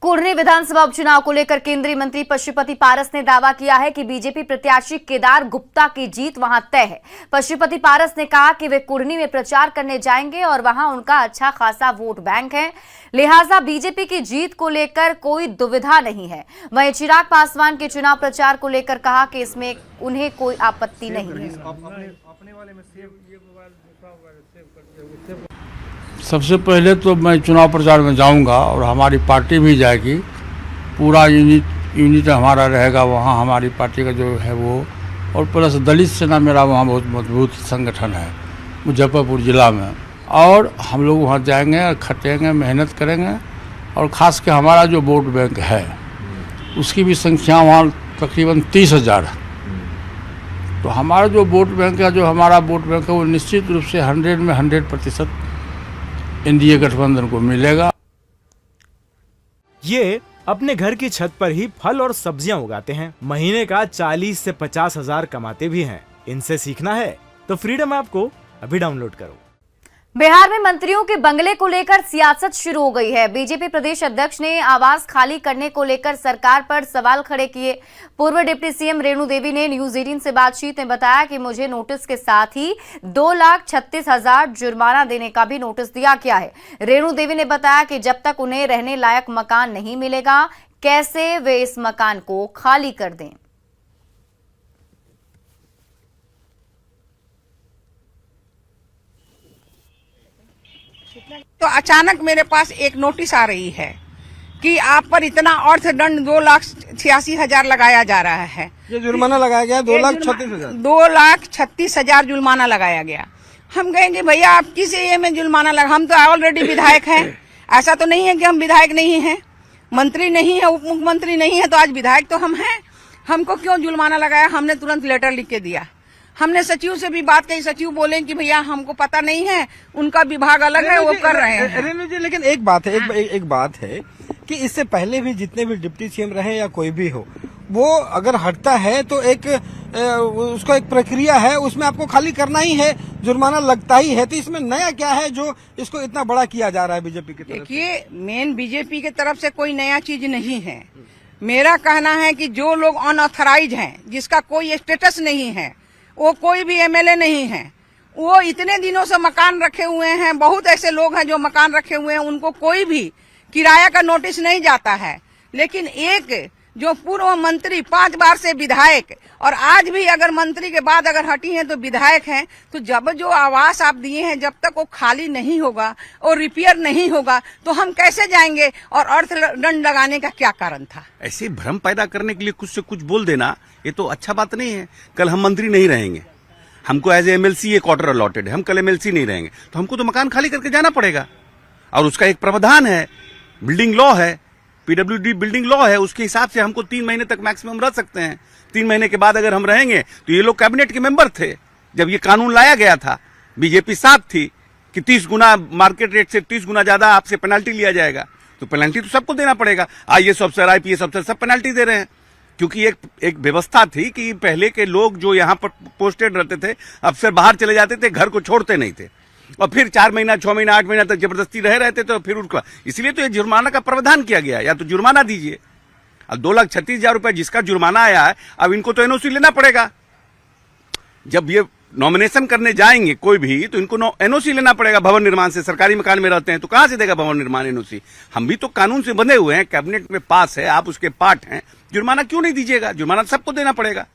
कुढ़नी विधानसभा उपचुनाव को लेकर केंद्रीय मंत्री पशुपति पारस ने दावा किया है कि बीजेपी प्रत्याशी केदार गुप्ता की जीत वहां तय है। पशुपति पारस ने कहा कि वे कुढ़नी में प्रचार करने जाएंगे और वहां उनका अच्छा खासा वोट बैंक है, लिहाजा बीजेपी की जीत को लेकर कोई दुविधा नहीं है। वहीं चिराग पासवान के चुनाव प्रचार को लेकर कहा कि इसमें उन्हें कोई आपत्ति नहीं है। सबसे पहले तो मैं चुनाव प्रचार में जाऊंगा और हमारी पार्टी भी जाएगी, पूरा यूनिट हमारा रहेगा वहाँ, हमारी पार्टी का जो है वो, और प्लस दलित सेना मेरा वहाँ बहुत मजबूत संगठन है मुजफ्फरपुर ज़िला में, और हम लोग वहाँ जाएंगे, खटेंगे, मेहनत करेंगे, और ख़ास के हमारा जो वोट बैंक है उसकी भी संख्या वहाँ तकरीबन 30,000 है। तो हमारा जो वोट बैंक है, जो हमारा वोट बैंक है वो निश्चित रूप से 100 में 100% एनडीए गठबंधन को मिलेगा। ये अपने घर की छत पर ही फल और सब्जियां उगाते हैं, महीने का 40 से 50 हजार कमाते भी हैं। इनसे सीखना है तो फ्रीडम ऐप को अभी डाउनलोड करो। बिहार में मंत्रियों के बंगले को लेकर सियासत शुरू हो गई है। बीजेपी प्रदेश अध्यक्ष ने आवास खाली करने को लेकर सरकार पर सवाल खड़े किए। पूर्व डिप्टी सीएम रेणु देवी ने न्यूज 18 से बातचीत में बताया कि मुझे नोटिस के साथ ही 2,36,000 जुर्माना देने का भी नोटिस दिया गया है। रेणु देवी ने बताया कि जब तक उन्हें रहने लायक मकान नहीं मिलेगा, कैसे वे इस मकान को खाली कर दें। तो अचानक मेरे पास एक नोटिस आ रही है कि आप पर इतना अर्थदंड 2,86,000 लगाया जा रहा है। ये जुर्माना लगाया गया 2,36,000। 2,36,000 जुर्माना लगाया गया। हम कहेंगे भैया आप किस एरिया में जुर्माना लगा, हम तो ऑलरेडी विधायक हैं। ऐसा तो नहीं है कि हम विधायक नहीं हैं, मंत्री नहीं है, उप मुख्यमंत्री नहीं है, तो आज विधायक तो हम हैं। हमको क्यों जुर्माना लगाया? हमने तुरंत लेटर लिख के दिया। हमने सचिव से भी बात कही, सचिव बोले कि भैया हमको पता नहीं है, उनका विभाग अलग है, वो कर रहे हैं। रेणु जी, लेकिन एक बात है, एक बात है कि इससे पहले भी जितने भी डिप्टी सीएम रहे या कोई भी हो, वो अगर हटता है तो उसका एक प्रक्रिया है, उसमें आपको खाली करना ही है, जुर्माना लगता ही है। तो इसमें नया क्या है जो इसको इतना बड़ा किया जा रहा है बीजेपी की तरफ? देखिए, मेन बीजेपी की तरफ से कोई नया चीज नहीं है। मेरा कहना है कि जो लोग अनऑथराइज हैं, जिसका कोई स्टेटस नहीं है, वो कोई भी एमएलए नहीं है, वो इतने दिनों से मकान रखे हुए हैं, बहुत ऐसे लोग हैं जो मकान रखे हुए हैं, उनको कोई भी किराया का नोटिस नहीं जाता है। लेकिन एक जो पूर्व मंत्री 5 बार से विधायक, और आज भी अगर मंत्री के बाद अगर हटी हैं तो विधायक हैं, तो जब जो आवास आप दिए हैं जब तक वो खाली नहीं होगा और रिपेयर नहीं होगा तो हम कैसे जाएंगे? और अर्थदंड लगाने का क्या कारण था? ऐसे भ्रम पैदा करने के लिए कुछ से कुछ बोल देना, ये तो अच्छा बात नहीं है। कल हम मंत्री नहीं रहेंगे, हमको एज एमएलसी ये क्वार्टर अलॉटेड है, हम कल एमएलसी नहीं रहेंगे तो हमको तो मकान खाली करके जाना पड़ेगा। और उसका एक प्रावधान है, बिल्डिंग लॉ है, पीडब्ल्यूडी बिल्डिंग लॉ है, उसके हिसाब से हमको 3 महीने तक मैक्सिमम रह सकते हैं। 3 महीने के बाद अगर हम रहेंगे तो ये लोग कैबिनेट के मेंबर थे जब ये कानून लाया गया था, बीजेपी साथ थी कि 30 गुना मार्केट रेट से 30 गुना ज्यादा आपसे पेनल्टी लिया जाएगा। तो पेनल्टी तो सबको देना पड़ेगा। आईएएस अफसर, आईपीएस अफसर सब पेनल्टी दे रहे हैं, क्योंकि एक व्यवस्था थी कि पहले के लोग जो यहाँ पर पोस्टेड रहते थे, अफसर बाहर चले जाते थे, घर को छोड़ते नहीं थे, और फिर 4 महीना, 6 महीना, 8 महीना तक जबरदस्ती रह रहे थे, तो फिर उनका इसलिए तो ये जुर्माना का प्रावधान किया गया। या तो जुर्माना दीजिए। अब 2,36,000 रुपए जिसका जुर्माना आया है, अब इनको तो एनओसी लेना पड़ेगा। जब ये नॉमिनेशन करने जाएंगे कोई भी, तो इनको एनओसी लेना पड़ेगा भवन निर्माण से। सरकारी मकान में रहते हैं तो कहां से देगा भवन निर्माण एनओसी? हम भी तो कानून से बंधे हुए हैं, कैबिनेट में पास है, आप उसके पार्ट हैं, जुर्माना क्यों नहीं दीजिएगा? जुर्माना सबको देना पड़ेगा।